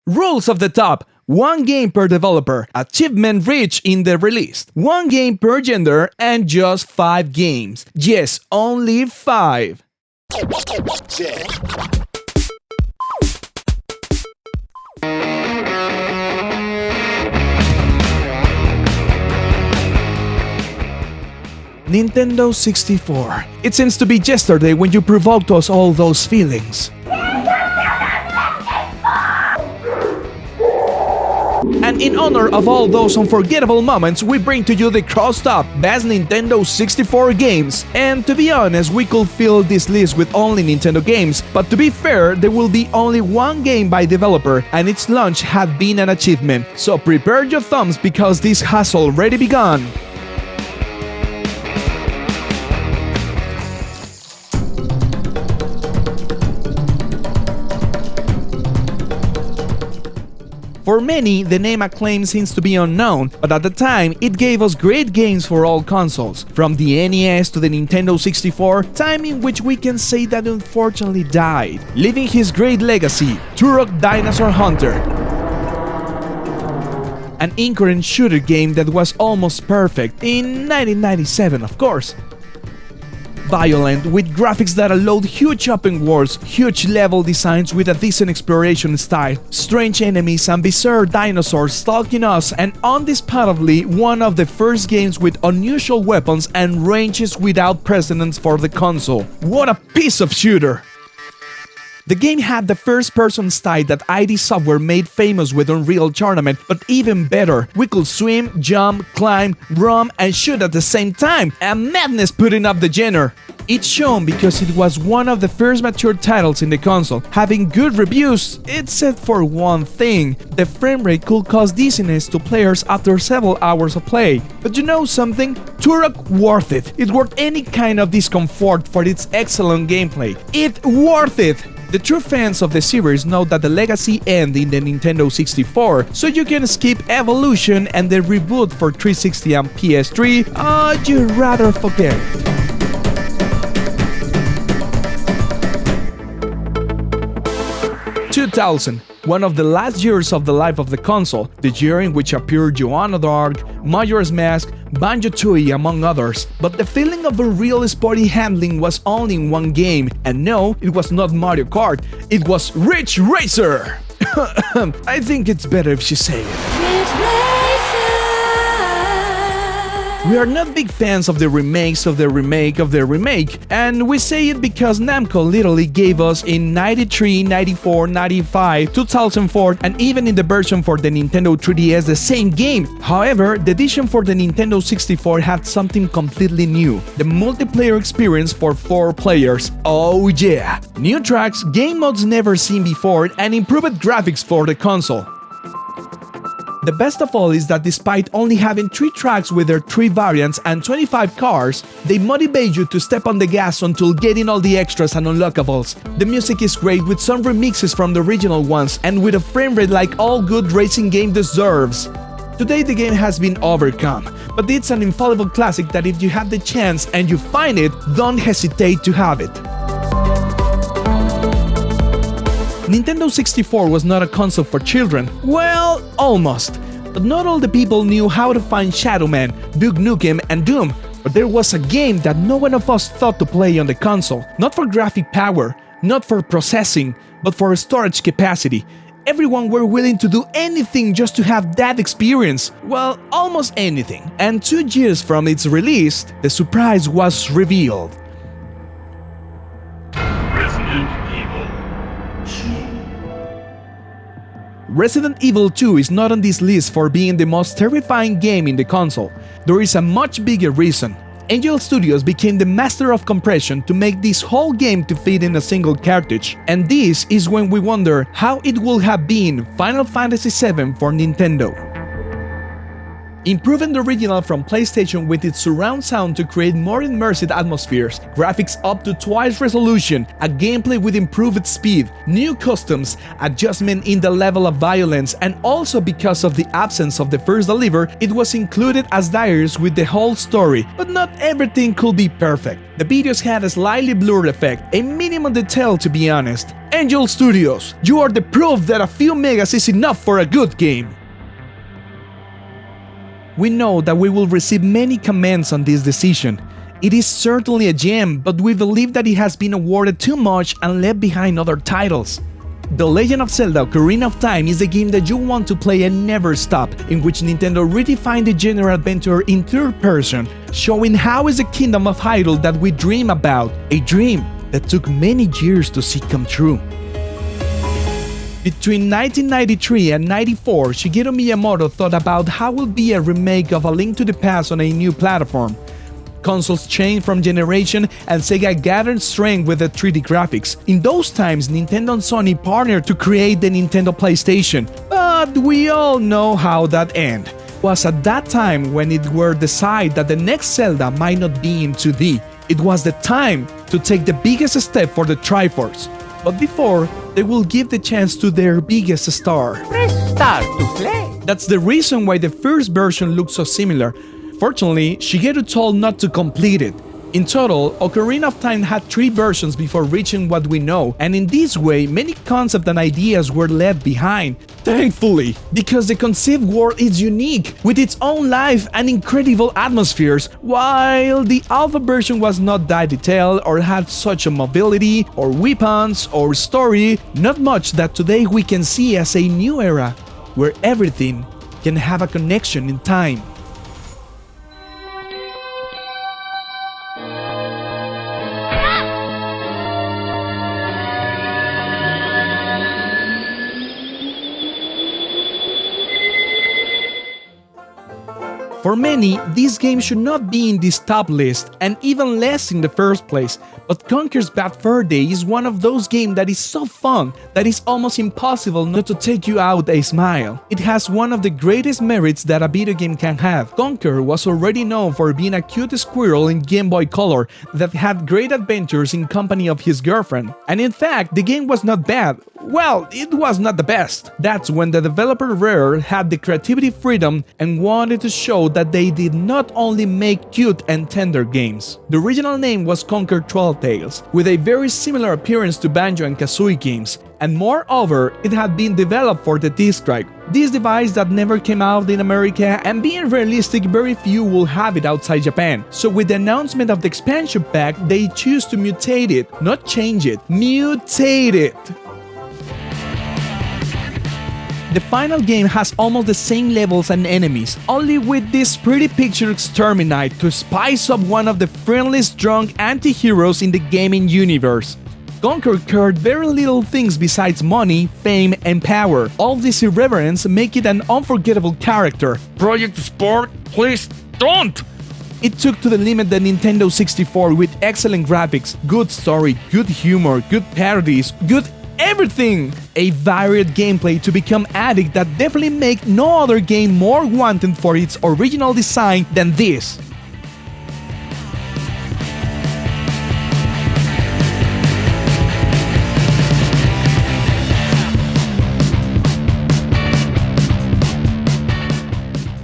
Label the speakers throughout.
Speaker 1: Rules of the top: 1 game per developer, achievement reached in the release, 1 game per gender, and just 5 games. Yes, only 5. Nintendo 64. It seems to be yesterday when you provoked us all those feelings. And in honor of all those unforgettable moments, we bring to you the CrossTop Best Nintendo 64 Games. And to be honest, we could fill this list with only Nintendo games, but to be fair, there will be only 1 game by developer, and its launch had been an achievement. So prepare your thumbs because this has already begun. For many, the name Acclaim seems to be unknown, but at the time, it gave us great games for all consoles. From the NES to the Nintendo 64, time in which we can say that unfortunately died, leaving his great legacy, Turok Dinosaur Hunter. An incoherent shooter game that was almost perfect, in 1997 of course. Violent, with graphics that allowed huge open worlds, huge level designs with a decent exploration style, strange enemies and bizarre dinosaurs stalking us, and undisputedly one of the first games with unusual weapons and ranges without precedence for the console. What a piece of shooter! The game had the first-person style that ID Software made famous with Unreal Tournament, but even better, we could swim, jump, climb, run, and shoot at the same time, a madness putting up the genre. It's shown because it was one of the first mature titles in the console, having good reviews, except for one thing: the frame rate could cause dizziness to players after several hours of play. But you know something? Turok worth it. It's worth any kind of discomfort for its excellent gameplay. It's worth it! The true fans of the series know that the legacy ends in the Nintendo 64, so you can skip Evolution and the reboot for 360 and PS3, you'd rather forget. One of the last years of the life of the console, the year in which appeared Joanna Dark, Majora's Mask, Banjo-Tooie among others, but the feeling of a real sporty handling was only in 1 game, and no, it was not Mario Kart, it was Ridge Racer! I think it's better if she say it. We are not big fans of the remakes of the remake of the remake, and we say it because Namco literally gave us in 93, 94, 95, 2004, and even in the version for the Nintendo 3DS the same game. However, the edition for the Nintendo 64 had something completely new: the multiplayer experience for 4 players. Oh yeah! New tracks, game modes never seen before, and improved graphics for the console. The best of all is that despite only having 3 tracks with their 3 variants and 25 cars, they motivate you to step on the gas until getting all the extras and unlockables. The music is great with some remixes from the original ones and with a frame rate like all good racing game deserves. Today the game has been overcome, but it's an infallible classic that if you have the chance and you find it, don't hesitate to have it. Nintendo 64 was not a console for children. Well, almost. But not all the people knew how to find Shadow Man, Duke Nukem, and Doom. But there was a game that no one of us thought to play on the console. Not for graphic power, not for processing, but for storage capacity. Everyone were willing to do anything just to have that experience. Well, almost anything. And 2 years from its release, the surprise was revealed. Resident Evil 2 is not on this list for being the most terrifying game in the console. There is a much bigger reason. Angel Studios became the master of compression to make this whole game to fit in a single cartridge. And this is when we wonder how it would have been Final Fantasy VII for Nintendo. improving the original from PlayStation with its surround sound to create more immersive atmospheres, graphics up to twice resolution, a gameplay with improved speed, new customs, adjustment in the level of violence, and also because of the absence of the first deliver, it was included as diaries with the whole story, but not everything could be perfect. The videos had a slightly blurred effect, a minimum detail to be honest. Angel Studios, you are the proof that a few megas is enough for a good game. We know that we will receive many comments on this decision. It is certainly a gem, but we believe that it has been awarded too much and left behind other titles. The Legend of Zelda Ocarina of Time is a game that you want to play and never stop, in which Nintendo redefined the genre adventure in third person, showing how is the Kingdom of Hyrule that we dream about, a dream that took many years to see come true. Between 1993 and 94, Shigeru Miyamoto thought about how would be a remake of A Link to the Past on a new platform. Consoles changed from generation and Sega gathered strength with the 3D graphics. In those times, Nintendo and Sony partnered to create the Nintendo PlayStation, but we all know how that ended. It was at that time when it were decided that the next Zelda might not be in 2D. It was the time to take the biggest step for the Triforce. But before, they will give the chance to their biggest star.
Speaker 2: Press start to play.
Speaker 1: That's the reason why the first version looks so similar. Fortunately, Shigeru told not to complete it. In total, Ocarina of Time had 3 versions before reaching what we know, and in this way, many concepts and ideas were left behind. Thankfully, because the conceived world is unique, with its own life and incredible atmospheres, while the alpha version was not that detailed or had such a mobility, or weapons, or story, not much that today we can see as a new era, where everything can have a connection in time. For many, this game should not be in this top list, and even less in the first place, but Conkers Bad Fur Day is one of those games that is so fun that it's almost impossible not to take you out a smile. It has one of the greatest merits that a video game can have. Conker was already known for being a cute squirrel in Game Boy Color that had great adventures in company of his girlfriend. And in fact, the game was not bad. Well, it was not the best. That's when the developer Rare had the creativity freedom and wanted to show that they did not only make cute and tender games. The original name was Conker 12 Tales, with a very similar appearance to Banjo and Kazooie games, and moreover, it had been developed for the disc drive. This device that never came out in America, and being realistic, very few will have it outside Japan. So with the announcement of the expansion pack, they choose to mutate it, not change it, mutate it. The final game has almost the same levels and enemies, only with this pretty picture exterminate to spice up one of the friendliest drunk anti-heroes in the gaming universe. Conker cared very little things besides money, fame, and power. All this irreverence make it an unforgettable character. Project Sport, please don't! It took to the limit the Nintendo 64 with excellent graphics, good story, good humor, good parodies, good everything! A varied gameplay to become addict that definitely make no other game more wanted for its original design than this.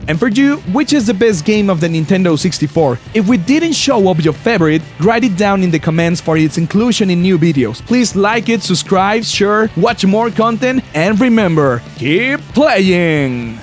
Speaker 1: And for you, which is the best game of the Nintendo 64? If we didn't show up your favorite, write it down in the comments for its inclusion in new videos. Please like it, subscribe, share, watch more content, and remember, keep playing!